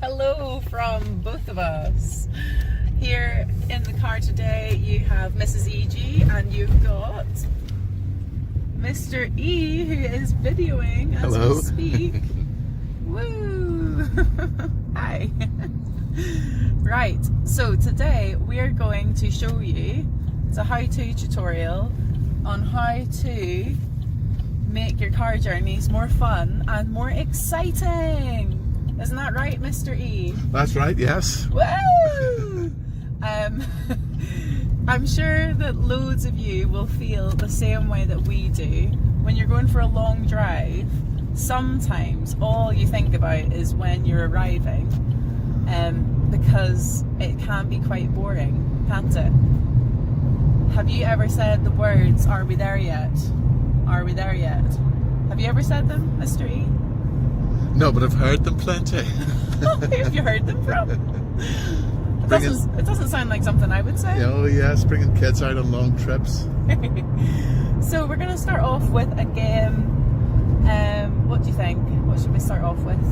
Hello from both of us. Here in the car today you have Mrs. E.G. and you've got Mr. E, who is videoing as Hello. we speak. Woo! Hi. Right, so today we're going to show you, it's a how-to tutorial on how to make your car journeys more fun and more exciting. Isn't that right, Mr. E? That's right, yes. Woo! I'm sure that loads of you will feel the same way that we do. When you're going for a long drive, sometimes all you think about is when you're arriving, because it can be quite boring, can't it? Have you ever said the words, "Are we there yet? Are we there yet?" Have you ever said them, Mr. E? No, but I've heard them plenty. Who have you heard them from? It doesn't sound like something I would say. Oh yes, bringing kids out on long trips. So we're going to start off with a game. What do you think? What should we start off with?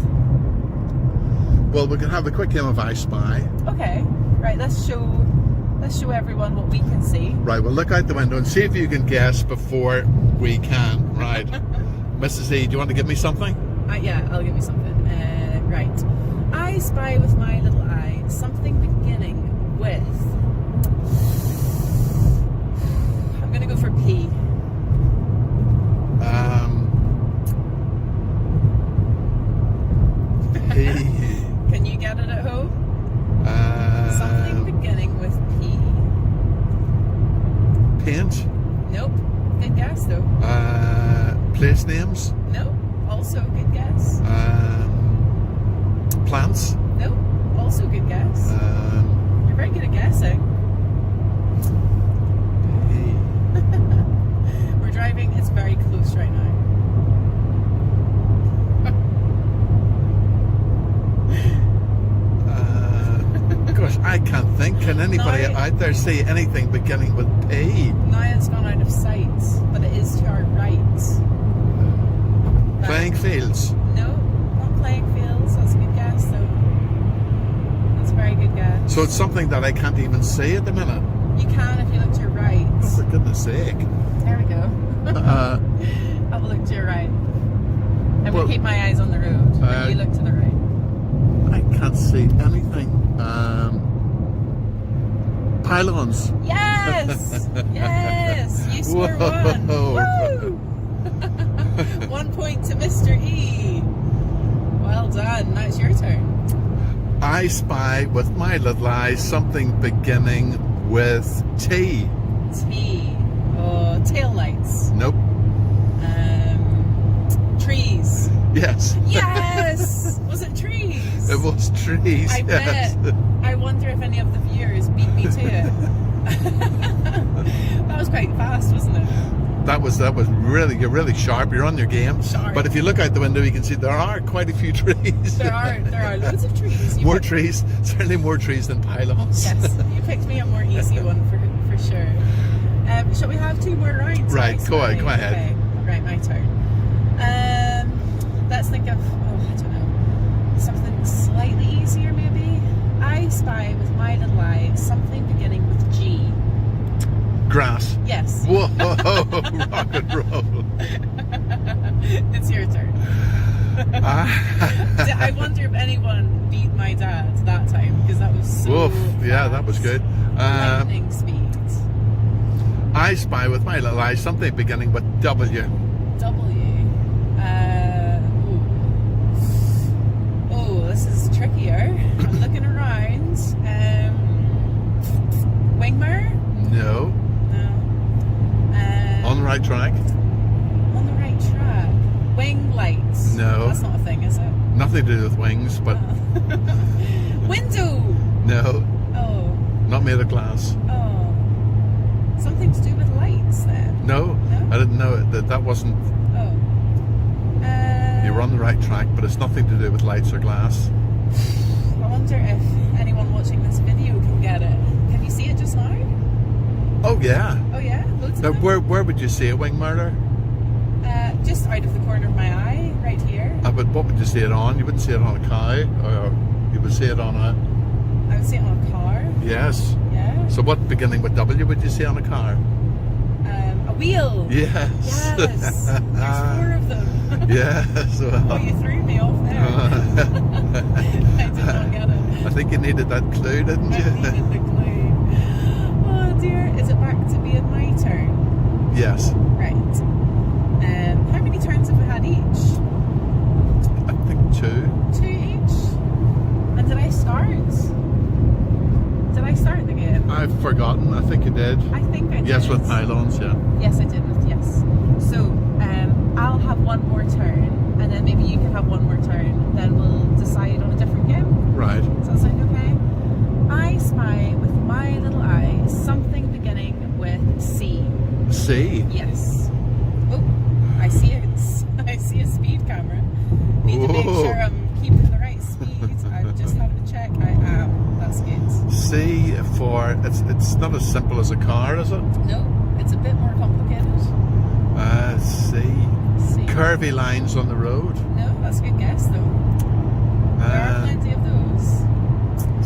Well, we can have a quick game of I Spy. Okay, right. Let's show everyone what we can see. Right, well look out the window and see if you can guess before we can. Right. Mrs. E, do you want to give me something? Yeah, I'll give you something. Right. I spy with my little eye something beginning with... I'm going to go for P. P. Can you get it at home? Something beginning with P. Paint. Nope. Good guess though. Place names. Nope. Also good guess. Plants. Nope. Also good guess. You're very good at guessing. We're driving. It's very close right now. Gosh, I can't think. Can anybody out there see anything beginning with P? Now it's gone out of sight, but it is to our right. Playing fields. No, not playing fields. That's a good guess, though. That's a very good guess. So it's something that I can't even see at the minute. You can if you look to your right. Oh, for goodness sake. There we go. Have a look to your right. I'm going to keep my eyes on the road. But you look to the right. I can't see anything. Pylons. Yes! Yes! You score one. Woo! 1 point to Mr. E. Well done. Now it's your turn. I spy with my little eye something beginning with T. T. Oh, tail lights. Nope. Trees. Yes. Yes! Was it trees? It was trees. I yes. bet. I wonder if any of the viewers beat me to it. That was quite fast, wasn't it? That was really, you're really sharp. You're on your game. Sharp. But if you look out the window, you can see there are quite a few trees. There are loads of trees. More trees, certainly more trees than pylons. Yes, you picked me a more easy one for sure. Shall we have 2 more rounds? Right, go ahead. Okay. Right, my turn. Let's think of, I don't know, something slightly easier maybe. I spy with my little eye something beginning with G. Grass. Yes. Whoa, rock and roll. It's your turn. I wonder if anyone beat my dad that time, because that was so fast. Yeah, that was good. Lightning speed. I spy with my little eye something beginning with W. W. This is trickier. I'm looking around. Wingmer? No. No. On the right track? On the right track. Wing lights? No. That's not a thing, is it? Nothing to do with wings, but... Window? No. Oh. Not made of glass. Oh. Something to do with lights then? No. I didn't know that wasn't... Oh. You were on the right track, but it's nothing to do with lights or glass. I wonder if anyone watching this video can get it. Can you see it just now? Oh yeah. Oh yeah? Loads of Now, them? where would you see a wing murder? Just out of the corner of my eye, right here. But what would you see it on? You wouldn't see it on a cow, or you would see it on a... I would see it on a car. Yes. Yeah. So what beginning with W would you see on a car? A wheel. Yes. Yes. There's 4 of them. Yes. Well. Oh, you threw me off there. I did not get it. I think you needed that clue, didn't I you? needed the clue. Oh dear. Is it back to being my turn? Yes. Right. How many turns have we had each? I think 2. 2 each. And did I start? Did I start the game? I've forgotten. I think you did. I think I did. Yes, with pylons, yeah. Yes, I did. Yes. So I'll have one more turn, and then maybe you can have one more turn. Then we'll decide on a different game. Right. Does that sound okay? I spy with my little eye something beginning with C. C. Yes. Oh, I see a speed camera. Need to make Whoa. sure I'm keeping the right speed. I'm just having to check. I am. That's good. C for... It's not as simple as a car, is it? No, it's a bit more complicated. C. C. Curvy lines on the road. No, that's a good guess though. There are plenty of those.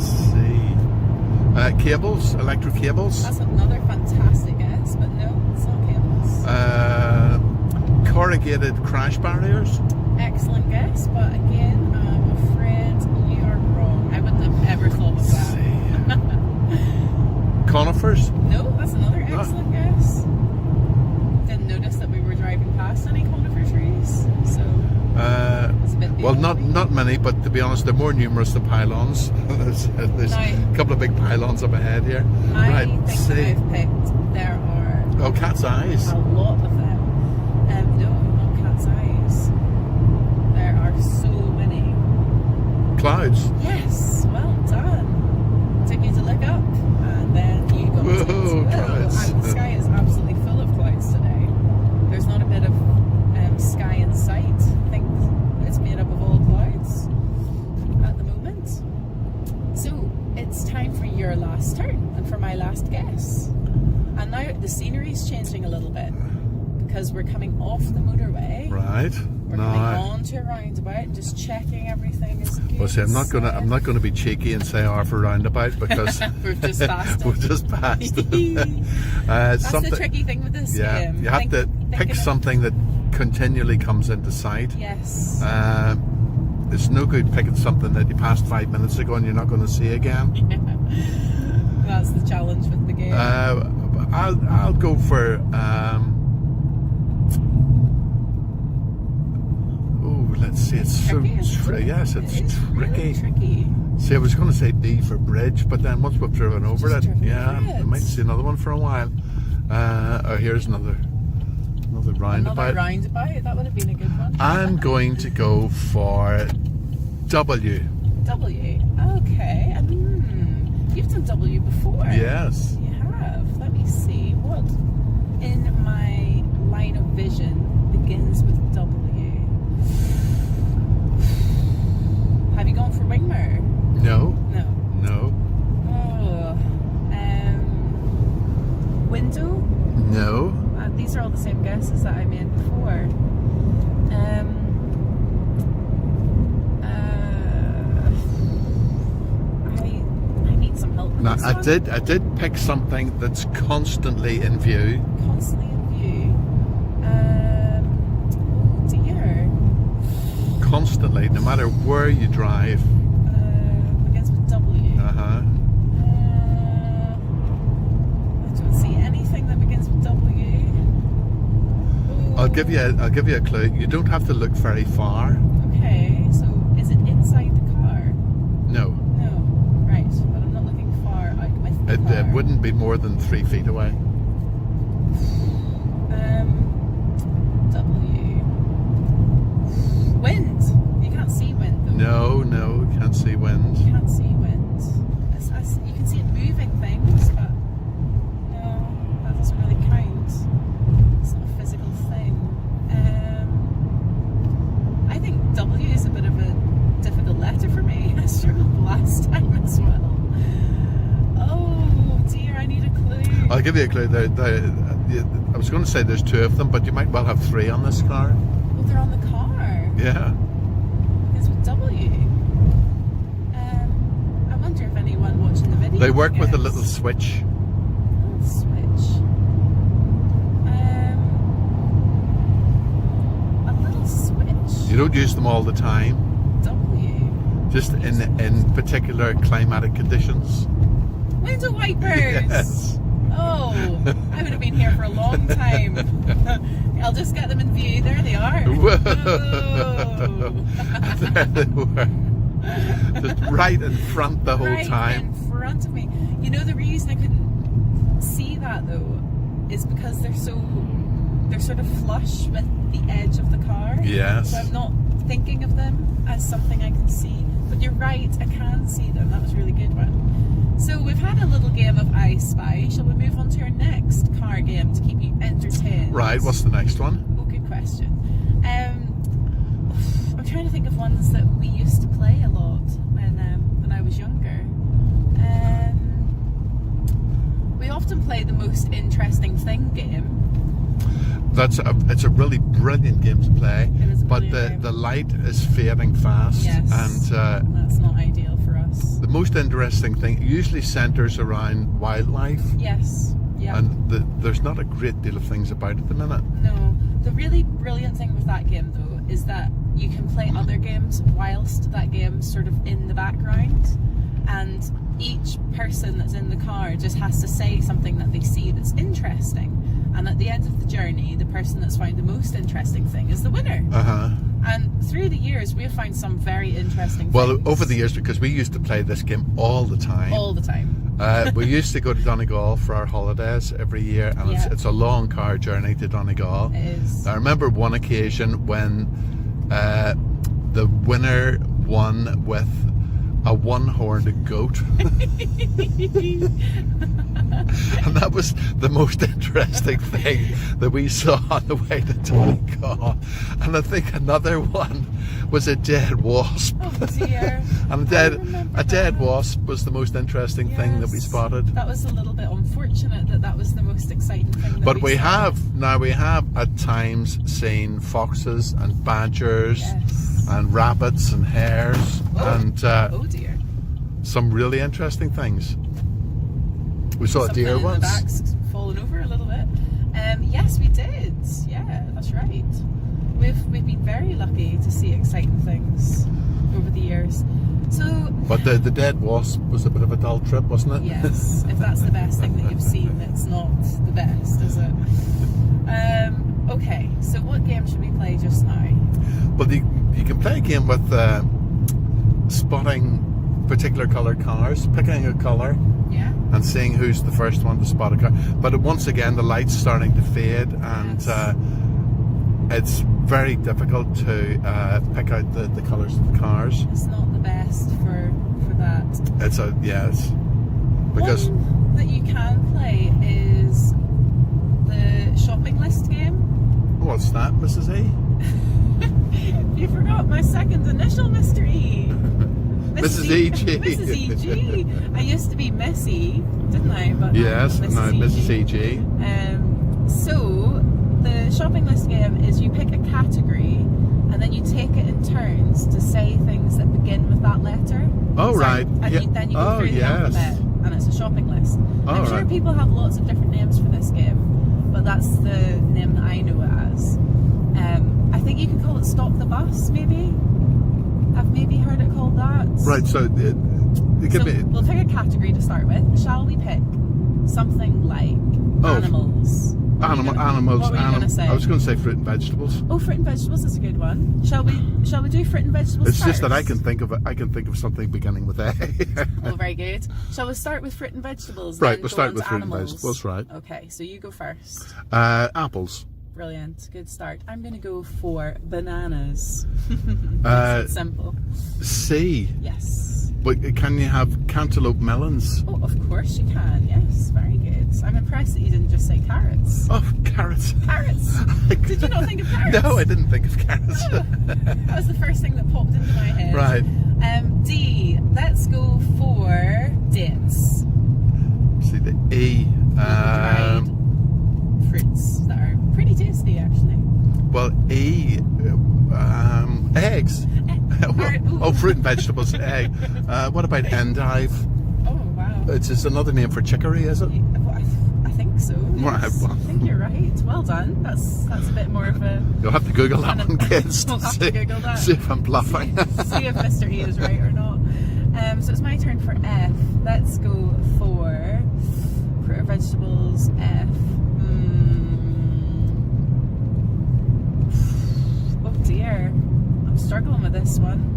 C. Cables, electric cables. That's another fantastic guess, but no, it's not cables. Corrugated crash barriers. Excellent guess, but again, I'm afraid you are wrong. I wouldn't have ever thought of that. Conifers. No, that's another excellent guess. Didn't notice that we were driving past any conifer trees, so it's a bit Well, beyond. not many, but to be honest, they're more numerous than pylons. there's Now, a couple of big pylons up ahead here. I Right, think C. that I've picked. There are Oh, cat's eyes. a lot of them. No, not cat's eyes. There are so many. Clouds. Yes, well done. Took you to look up, and then you got Whoa, to clouds. and the sky is absolutely full of clouds today. There's not a bit of sky in sight. I think it's made up of all clouds at the moment. So it's time for your last turn and for my last guess. And now the scenery's changing a little bit because we're coming off the motorway. Right. We're No. coming on to a roundabout, just checking everything is good. Well, see, I'm not gonna be cheeky and say R for roundabout because We've just passed it. we've just passed it. That's something, the tricky thing with this yeah, game. you have to pick something that continually comes into sight. Yes. It's no good picking something that you passed 5 minutes ago and you're not going to see again. That's the challenge with the game. I'll go for. Let's see. It's so tricky, isn't it? yes, it's It is tricky. Really tricky. See, I was going to say D for bridge, but then once we've driven over Just it, driven yeah, over it. I might see another one for a while. Here's another roundabout. Another roundabout. That would have been a good one. I'm going to go for W. W. Okay. And you've done W before. Yes. You have. Let me see. What in my line of vision begins with W? Have you gone for Wingmer? No. No. No. Oh. Window? No. These are all the same guesses that I made before. I need some help with No, this I one. did pick something that's constantly in view. Constantly in view. Oh dear. Constantly, no matter where you drive. Begins with W. Uh-huh. I don't see anything that begins with W. I'll give you a clue. You don't have to look very far. Okay, so is it inside the car? No. No. Right, but I'm not looking far out with the car. It wouldn't be more than 3 feet away. W. Wind. You can't see wind though. No, you can't see wind. You can't see wind. You can see it moving things, but no, that doesn't really count. It's not a physical thing. I think W is a bit of a difficult letter for me. I struggled last time as well. Oh dear, I need a clue. I'll give you a clue. I was going to say there's 2 of them, but you might well have 3 on this car. Oh, they're on the car. Yeah. It's with W. I wonder if anyone watching the video. They work with a gets- little switch. Little switch. A little switch. You don't use them all the time, W. just in particular climatic conditions. Window wipers. Yes. Oh, I would have been here for a long time. I'll just get them in view. There they are. Whoa. Whoa. There they were. Just right in front the whole Right time. in front of me. You know the reason I couldn't see that though is because they're sort of flush with the edge of the car. Yes. So I'm not thinking of them as something I can see. But you're right, I can see them. That was a really good one. So we've had a little game of I Spy. Shall we move on to our next car game to keep you entertained? Right, what's the next one? Oh, good question. I'm trying to think of ones that we used to play a lot when I was younger. We often play the most interesting thing game. It's a really brilliant game to play, It is a but brilliant game. the light is fading fast, Yes. and That's not ideal for us. the most interesting thing usually centres around wildlife, Yes. Yeah. and there's not a great deal of things about at the minute. No. The really brilliant thing with that game though is that you can play other games whilst that game's sort of in the background, and each person that's in the car just has to say something that they see that's interesting, and at the end of the journey the person that's found the most interesting thing is the winner. And through the years we've found some very interesting Well, things. over the years, because we used to play this game all the time. all the time. We used to go to Donegal for our holidays every year, and Yeah. it's a long car journey to Donegal. It is. I remember one occasion when the winner won with a one-horned goat. And that was the most interesting thing that we saw on the way to Donegal. And I think another one was a dead wasp. Oh dear. And I a remember dead that. wasp was the most interesting thing that we Yes. spotted. That was a little bit unfortunate that was the most exciting thing that But we spotted. have at times seen foxes and badgers Yes. and rabbits and hares and Oh dear. some really interesting things. We saw a Something deer in once. the back's fallen over a little bit. Yes, we did. Yeah, that's right. We've been very lucky to see exciting things over the years. So But the dead wasp was a bit of a dull trip, wasn't it? yes, if that's the best thing that you've seen, it's not the best, is it? Okay, so what game should we play just now? But you can play a game with spotting particular coloured cars, picking a colour Yeah. and seeing who's the first one to spot a car. But once again, the light's starting to fade, and Yes. it's very difficult to pick out the colours of the cars. It's not the best for that. It's because One that you can play is the shopping list game. what's that, Mrs. E? You forgot my second initial, Mr. E. Mrs. E.G. Mrs. E.G. I used to be Missy, didn't I? But Yes, now no, Mrs. E.G. So the shopping list game is you pick a category and then you take it in turns to say things that begin with that letter. Oh, So- right. And Yeah. then you go Oh, through the yes. alphabet, and it's a shopping list. Oh, I'm sure right. people have lots of different names for this game, but that's the name that I know it as. I think you could call it Stop the Bus, maybe. I've maybe heard it called that. Right, so it So could be. we'll pick a category to start with. Shall we pick something like Oh, animals? Animals. What were you gonna say? I was going to say fruit and vegetables. Oh, fruit and vegetables is a good one. Shall we do fruit and vegetables It's first? just that I can think of something beginning with A. Oh, very good. Shall we start with fruit and vegetables? Right, then we'll go start on with to fruit and animals? vegetables, right. Okay, so you go first. Apples. Brilliant, good start. I'm going to go for bananas. Uh, It's simple. C. Yes. But can you have cantaloupe melons? Oh, of course you can. Yes, very good. I'm impressed that you didn't just say carrots. Oh, carrots. Carrots. Did you not think of carrots? No, I didn't think of carrots. Oh, that was the first thing that popped into my head. Right. D. Let's go for dates. See the E. Dried fruit. tasty, actually. Well, E, eggs. Oh, fruit and vegetables, egg. What about endive? Oh, wow. It's just another name for chicory, is it? I think so. Right, Yes. well. I think you're right. Well done. That's a bit more of a... You'll have to Google that one, kids. We'll have to Google that. See if I'm bluffing. See if Mr. E is right or not. So it's my turn for F. Let's go for fruit or vegetables, F. Oh dear. I'm struggling with this one.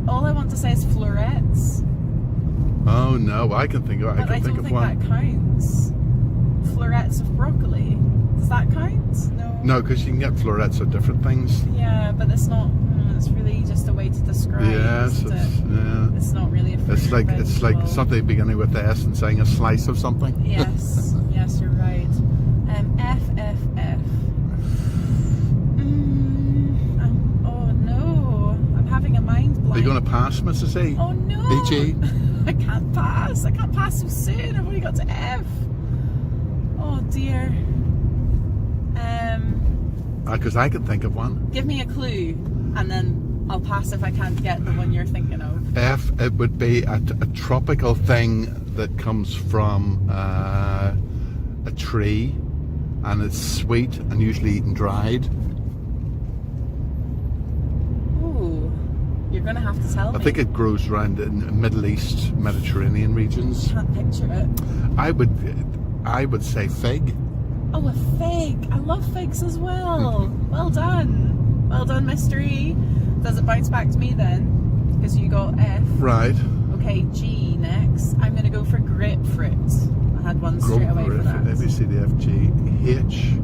All I want to say is florets. Oh no, I can think of But I don't of think one. that counts. Florets of broccoli. Does that count? No. No, because you can get florets of different things. Yeah, but it's not. It's really just a way to describe. Yes, isn't it's, it? yeah. It's not really a fruit It's or like vegetable. something beginning with S and saying a slice of something. Yes, yes, you're right. F. Oh no, I'm having a mind blank. Are you going to pass, Mrs. E? Oh no. E.G.? I can't pass. I can't pass so soon. I've only got to F. Oh dear. Because I can think of one. Give me a clue, and then I'll pass if I can't get the one you're thinking of. F, it would be a tropical thing that comes from a tree, and it's sweet and usually eaten dried. Ooh, you're gonna have to tell me. I think it grows around in Middle East, Mediterranean regions. Can't picture it. I would say fig. Oh, a fig. I love figs as well. Well done. Well done, Mr. E. Does it bounce back to me then? Because you got F. Right. Okay, G next. I'm going to go for grapefruit. I had one straight away for that. A, B, C, D, F, G, H.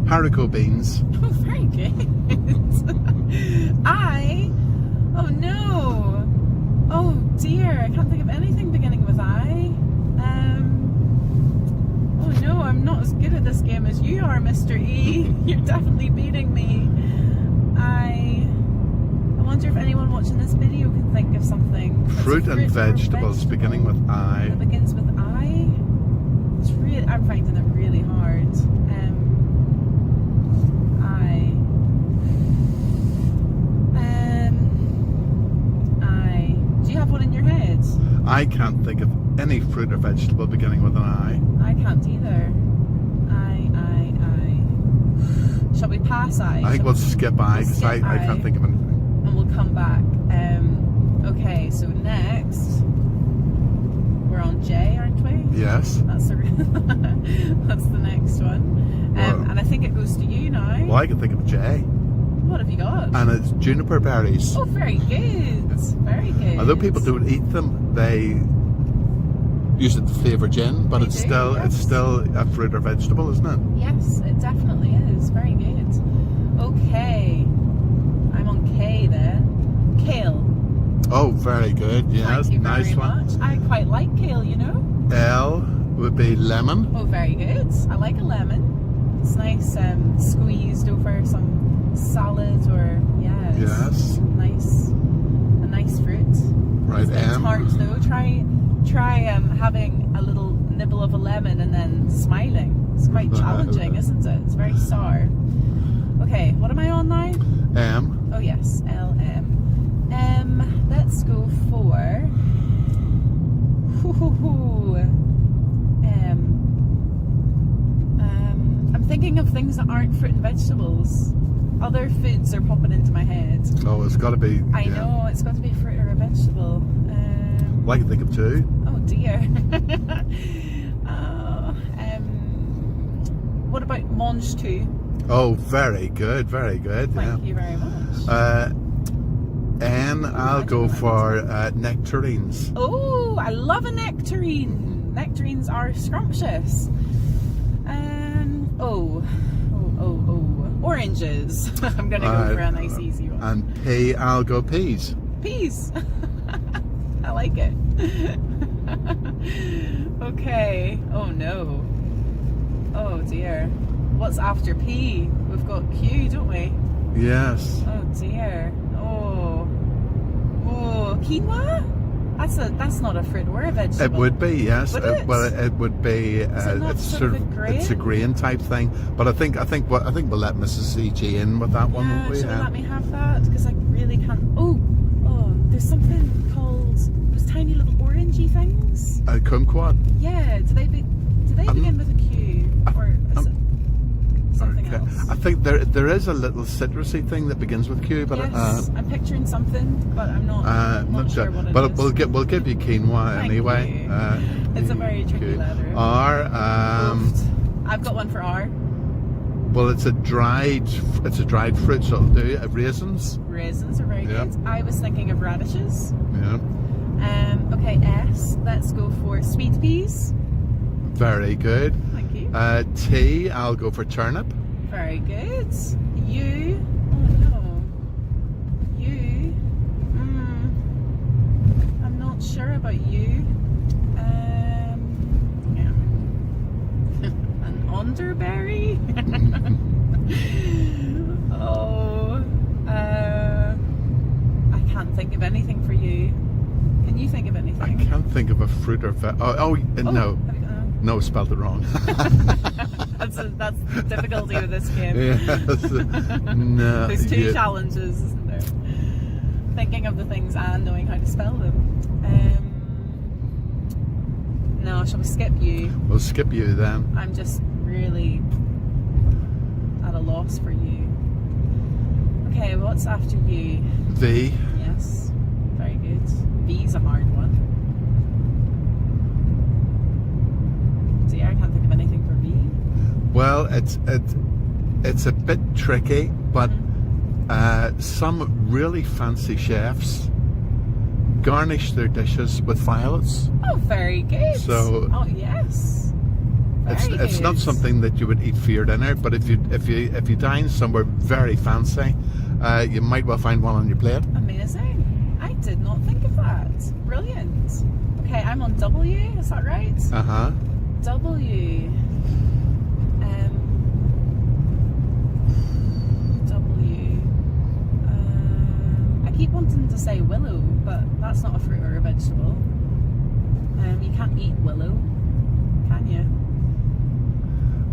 Haricot beans. Oh, very good. I. Oh no. Oh dear. I can't think of anything beginning with I. Oh no, I'm not as good at this game as you are, Mr. E. You're definitely beating me. I wonder if anyone watching this video can think of something. That's a Fruit and or vegetables vegetable beginning with I. that begins with I. It's really. I'm finding it really hard. Do you have one in your head? I can't think of any fruit or vegetable beginning with an I. I can't either. I. Shall we pass I? I think we'll skip I because skip I can't think of anything. And we'll come back. Okay, so next we're on J, aren't we? Yes. That's the that's the next one. Well- And I think it goes to you now. Well, I can think of J. What have you got? And it's juniper berries. Oh, very good. Very good. Although people don't eat them, they use it to flavour gin, but They it's do, still yes. it's still a fruit or vegetable, isn't it? Yes, it definitely is. Very good. Okay. I'm on K then. Kale. Oh, very good. Yes, Thank you nice very one. much. I quite like kale, you know. L would be lemon. Oh, very good. I like a lemon. It's nice squeezed over some salad or Yes. a nice fruit. Right, It's M. tart though. Try having a little nibble of a lemon and then smiling. It's quite challenging, isn't it? It's very sour. Okay, what am I on now? M. Oh yes, LM. Let's go for I'm thinking of things that aren't fruit and vegetables. Other foods are popping into my head. Oh, it's got to be. I yeah. know it's got to be a fruit or a vegetable. Well, I can think of two. Oh dear. What about mange too? Oh, very good, very good. Thank you very much. N. I'll go for nectarines. Oh, I love a nectarine. Nectarines are scrumptious. Oranges. I'm gonna go for a nice easy one. And P. I'll go peas. Peas. I like it. Okay. Oh no. Oh dear. What's after P? We've got Q, don't we? Yes. Oh dear. Oh. Oh, quinoa? That's not a fruit or a vegetable. It would be, yes. Would it? Well, it would be. it not It's sort of a grain? it's a grain type thing. But I think we'll let Mrs. E.G. in with that one. Yeah, won't we? should we let me have that? Because I really can't. Oh, there's something called those tiny little orangey things. Kumquat. Yeah, do they begin with a Q or is it something Okay. else? I think there is a little citrusy thing that begins with Q, but Yes, I'm picturing something, but I'm not sure what it but is. we'll give you quinoa Thank anyway. you. It's a very tricky Q. letter. R. I've got one for R. Well, it's a dried fruit, so it'll do. Raisins. Raisins are very Yeah. good. I was thinking of radishes. Yeah. Okay, S. Let's go for sweet peas. Very good. Thank you. T. I'll go for turnip. Very good. U. Oh no. U. I'm not sure about you. Yeah. An underberry. Oh. I can't think of anything for you. Can you think of I anything? can't think of a fruit or no. Have you got- No, spelled it wrong. That's the difficulty with this game. Yes. No. There's two yeah. challenges, isn't there? Thinking of the things and knowing how to spell them. No, shall we skip you? We'll skip you then. I'm just really at a loss for you. Okay, what's after you? V. Yes, very good. V's a hard one. Dear, I can't think of anything for V. Well, it's a bit tricky, but some really fancy chefs garnish their dishes with violets. Oh, very good. So- oh yes. Very It's not good. something that you would eat for your dinner, but if you dine somewhere very fancy, you might well find one on your plate. Amazing. I did not think of that. Brilliant. Okay, I'm on W. Is that right? Uh huh. W. W. I keep wanting to say willow, but that's not a fruit or a vegetable. You can't eat willow, can you?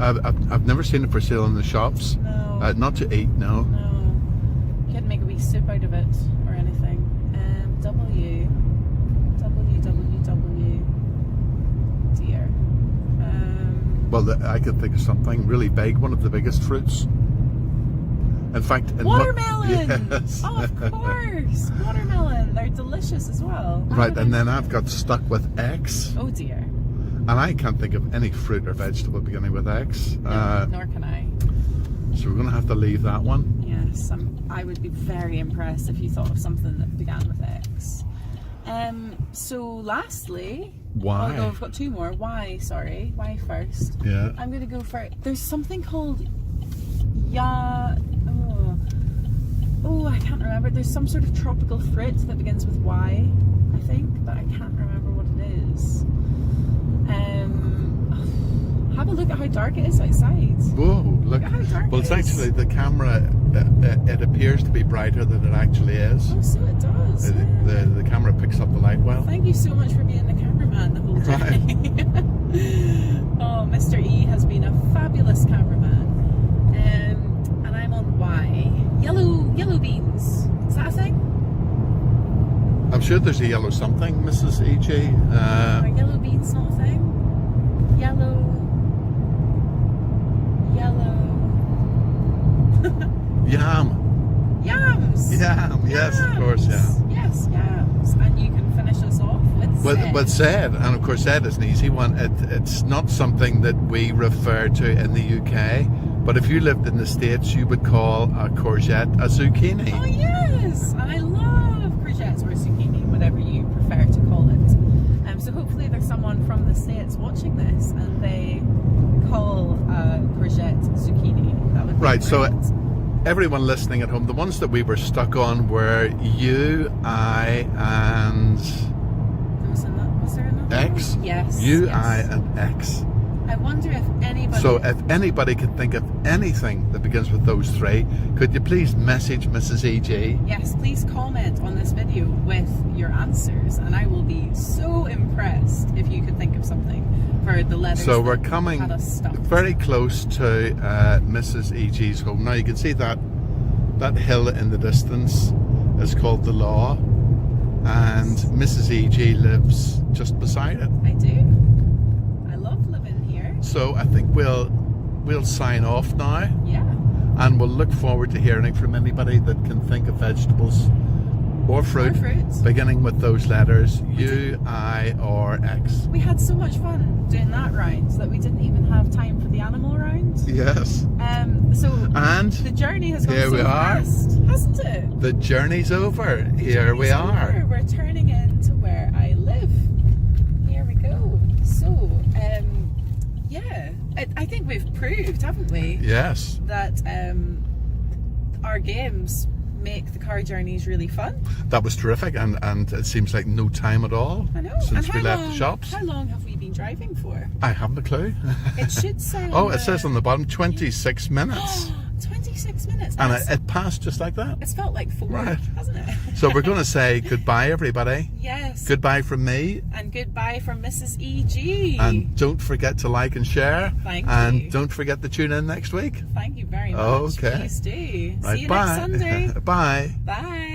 I've never seen it for sale in the shops. No. Not to eat, no. No. You couldn't make a wee soup out of it or anything. W. Dear. Well, I could think of something really big, one of the biggest fruits. In fact, Watermelon! Yes. Oh, of course! Watermelon. They're delicious as well. How Right, did and I then know? I've got stuck with X, Oh dear. and I can't think of any fruit or vegetable beginning with X. Nor can I. So we're going to have to leave that one. Yes, I would be very impressed if you thought of something that began with X. So lastly, Y. Oh no, I've got two more. Y, sorry. Y first. Yeah. I'm gonna go for, there's something called oh, I can't remember. There's some sort of tropical fruit that begins with Y, I think, but I can't remember what it is. Have a look at how dark it is outside. Whoa, look. Look how dark Well, it's it is. actually, the camera, it appears to be brighter than it actually is. Oh, so it does. yeah. The camera picks up the light well. Thank you so much for being the cameraman the whole day. Oh, Mr. E has been a fabulous cameraman. And I'm on Y. Yellow beans. Is that a thing? I'm sure there's a yellow something, Mrs. E.G. Are yellow beans not a thing? Yellow. Yam. Yams. Yam, yes, of course, Yams. Yes, yams. And you can finish us off with With said, and of course said is an easy one. It's not something that we refer to in the UK, but if you lived in the States, you would call a courgette a zucchini. Oh yes, and I love courgettes or zucchini, whatever you prefer to call it. So hopefully there's someone from the States watching this and they call courgette zucchini. That would be Right, so brilliant. everyone listening at home, the ones that we were stuck on were U, I, and Was there another X. one? Yes. U, yes. I, and X. I wonder if anybody... So if anybody can think of anything that begins with those three, could you please message Mrs. E.G.? Yes, please comment on this video with your answers, and I will be so impressed if you could think of something for the letters. So we're that coming had us stuck. very close to Mrs. E.G.'s home. Now you can see that hill in the distance is called the Law, and Mrs. E.G. lives just beside it. I do. I love living here. So I think we'll sign off now, Yeah. and we'll look forward to hearing from anybody that can think of vegetables or fruit, beginning with those letters U, I, or X. We had so much fun doing that round that we didn't even have time for the animal round. Yes. So And the journey has gone here so we are. fast, hasn't it? The journey's over. Here we It's are. over. We're turning into where I live. Here we go. So, yeah, I think we've proved, haven't we, Yes. that our games make the car journeys really fun. That was terrific, and it seems like no time at all I know. since And we how left long, the shops. How long have we been driving for? I haven't a clue. It should say. Oh, it says on the bottom 26 minutes. 26 minutes. And That's- it passed just like that. it's felt like 4, Right. hasn't it? So we're going to say goodbye, everybody. Yes. Goodbye from me. And goodbye from Mrs. E.G. And don't forget to like and share. Thank and you. don't forget to tune in next week. Thank you very much. Okay. Please do. Right, See you bye. next Sunday. Bye. Bye.